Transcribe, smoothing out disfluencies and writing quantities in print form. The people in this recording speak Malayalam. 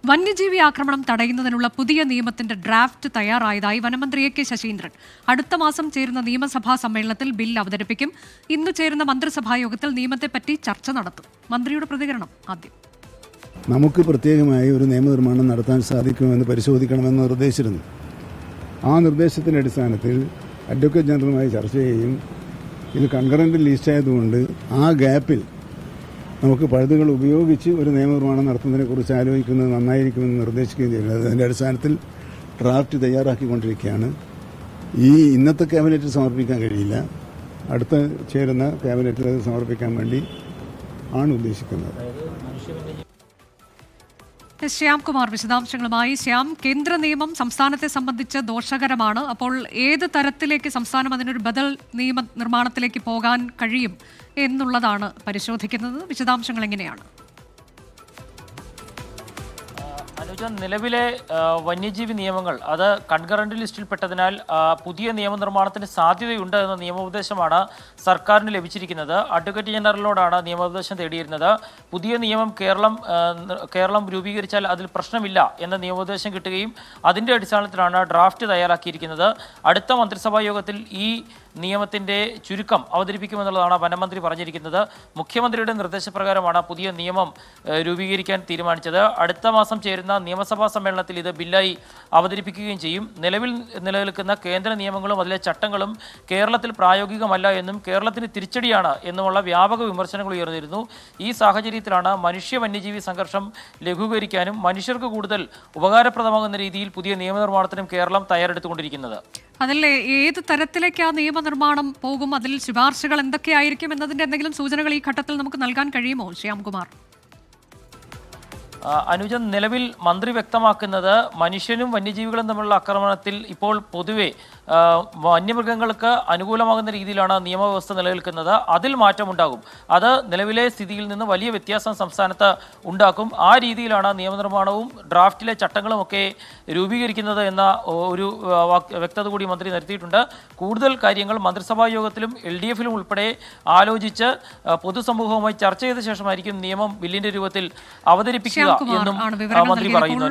വന്യജീവി ആക്രമണം തടയുന്നതിനുള്ള പുതിയ നിയമത്തിന്റെ ഡ്രാഫ്റ്റ് തയ്യാറായതായി വനമന്ത്രി എ കെ ശശീന്ദ്രൻ. അടുത്ത മാസം ചേരുന്ന നിയമസഭാ സമ്മേളനത്തിൽ ബിൽ അവതരിപ്പിക്കും. ഇന്ന് ചേരുന്ന മന്ത്രിസഭാ യോഗത്തിൽ നിയമത്തെപ്പറ്റി ചർച്ച നടത്തും. മന്ത്രിയുടെ പ്രതികരണം ആദ്യം. നമുക്ക് പ്രത്യേകമായി ഒരു നിയമനിർമ്മാണം നടത്താൻ സാധിക്കുമെന്ന് പരിശോധിക്കണമെന്ന് നിർദ്ദേശിച്ചിരുന്നു. ആ നിർദ്ദേശത്തിന്റെ അടിസ്ഥാനത്തിൽ അഡ്വക്കേറ്റ് ജനറലുമായി ചർച്ച ചെയ്യുകയും ഇത് കൺകറന്റ് ലിസ്റ്റ് ആയതുകൊണ്ട് ആ ഗ്യാപ്പിൽ നമുക്ക് പഴുതുകൾ ഉപയോഗിച്ച് ഒരു നിയമനിർമ്മാണം നടത്തുന്നതിനെക്കുറിച്ച് ആലോചിക്കുന്നത് നന്നായിരിക്കുമെന്ന് നിർദ്ദേശിക്കുകയും ചെയ്യുന്നത്. അതിൻ്റെ അടിസ്ഥാനത്തിൽ ഡ്രാഫ്റ്റ് തയ്യാറാക്കിക്കൊണ്ടിരിക്കുകയാണ്. ഇന്നത്തെ ക്യാബിനറ്റിൽ സമർപ്പിക്കാൻ കഴിയില്ല. അടുത്ത ചേരുന്ന ക്യാബിനറ്റിൽ അത് സമർപ്പിക്കാൻ വേണ്ടി ആണ് ഉദ്ദേശിക്കുന്നത്. ശ്യാംകുമാർ വിശദാംശങ്ങളുമായി. ശ്യാം, കേന്ദ്ര നിയമം സംസ്ഥാനത്തെ സംബന്ധിച്ച് ദോഷകരമാണ്. അപ്പോൾ ഏത് തരത്തിലേക്ക് സംസ്ഥാനം അതിനൊരു ബദൽ നിയമ നിർമ്മാണത്തിലേക്ക് പോകാൻ കഴിയും എന്നുള്ളതാണ് പരിശോധിക്കുന്നത്. വിശദാംശങ്ങൾ എങ്ങനെയാണ്? നിലവിലെ വന്യജീവി നിയമങ്ങൾ അത് കൺകറന്റ് ലിസ്റ്റിൽപ്പെട്ടതിനാൽ പുതിയ നിയമനിർമ്മാണത്തിന് സാധ്യതയുണ്ട് എന്ന നിയമോപദേശമാണ് സർക്കാരിന് ലഭിച്ചിരിക്കുന്നത്. അഡ്വക്കേറ്റ് ജനറലിനോടാണ് നിയമോപദേശം തേടിയിരുന്നത്. പുതിയ നിയമം കേരളം രൂപീകരിച്ചാൽ അതിൽ പ്രശ്നമില്ല എന്ന നിയമോപദേശം കിട്ടുകയും അതിൻ്റെ അടിസ്ഥാനത്തിലാണ് ഡ്രാഫ്റ്റ് തയ്യാറാക്കിയിരിക്കുന്നത്. അടുത്ത മന്ത്രിസഭാ യോഗത്തിൽ ഈ നിയമത്തിൻ്റെ ചുരുക്കം അവതരിപ്പിക്കുമെന്നുള്ളതാണ് വനമന്ത്രി പറഞ്ഞിരിക്കുന്നത്. മുഖ്യമന്ത്രിയുടെ നിർദ്ദേശപ്രകാരമാണ് പുതിയ നിയമം രൂപീകരിക്കാൻ തീരുമാനിച്ചത്. അടുത്ത മാസം ചേരുന്ന നിയമസഭാ സമ്മേളനത്തിൽ ഇത് ബില്ലായി അവതരിപ്പിക്കുകയും ചെയ്യും. നിലനിൽക്കുന്ന കേന്ദ്ര നിയമങ്ങളും അതിലെ ചട്ടങ്ങളും കേരളത്തിൽ പ്രായോഗികമല്ല എന്നും കേരളത്തിന് തിരിച്ചടിയാണ് എന്നുമുള്ള വ്യാപക വിമർശനങ്ങൾ ഉയർന്നിരുന്നു. ഈ സാഹചര്യത്തിലാണ് മനുഷ്യ വന്യജീവി സംഘർഷം ലഘൂകരിക്കാനും മനുഷ്യർക്ക് കൂടുതൽ ഉപകാരപ്രദമാകുന്ന രീതിയിൽ പുതിയ നിയമനിർമ്മാണത്തിനും കേരളം തയ്യാറെടുത്തുകൊണ്ടിരിക്കുന്നത്. അതിൽ ഏത് തരത്തിലേക്ക് ആ നിയമനിർമ്മാണം പോകും, അതിൽ ശുപാർശകൾ എന്തൊക്കെയായിരിക്കും എന്നതിന്റെ എന്തെങ്കിലും സൂചനകൾ ഈ ഘട്ടത്തിൽ നമുക്ക് നൽകാൻ കഴിയുമോ ശ്യാംകുമാർ? അനുജൻ, നിലവിൽ മന്ത്രി വ്യക്തമാക്കുന്നത് മനുഷ്യനും വന്യജീവികളും തമ്മിലുള്ള ആക്രമണത്തിൽ ഇപ്പോൾ പൊതുവെ വന്യമൃഗങ്ങൾക്ക് അനുകൂലമാകുന്ന രീതിയിലാണ് നിയമവ്യവസ്ഥ നിലനിൽക്കുന്നത്. അതിൽ മാറ്റമുണ്ടാകും. അത് നിലവിലെ സ്ഥിതിയിൽ നിന്ന് വലിയ വ്യത്യാസം സംസ്ഥാനത്ത് ഉണ്ടാക്കും. ആ രീതിയിലാണ് നിയമനിർമ്മാണവും ഡ്രാഫ്റ്റിലെ ചട്ടങ്ങളുമൊക്കെ രൂപീകരിക്കുന്നത് എന്ന ഒരു വ്യക്തത കൂടി മന്ത്രി വരുത്തിയിട്ടുണ്ട്. കൂടുതൽ കാര്യങ്ങൾ മന്ത്രിസഭാ യോഗത്തിലും LDFിലും ഉൾപ്പെടെ ആലോചിച്ച് പൊതുസമൂഹവുമായി ചർച്ച ചെയ്ത ശേഷമായിരിക്കും നിയമം ബില്ലിന്റെ രൂപത്തിൽ അവതരിപ്പിക്കുക എന്നും മന്ത്രി പറയുന്നു.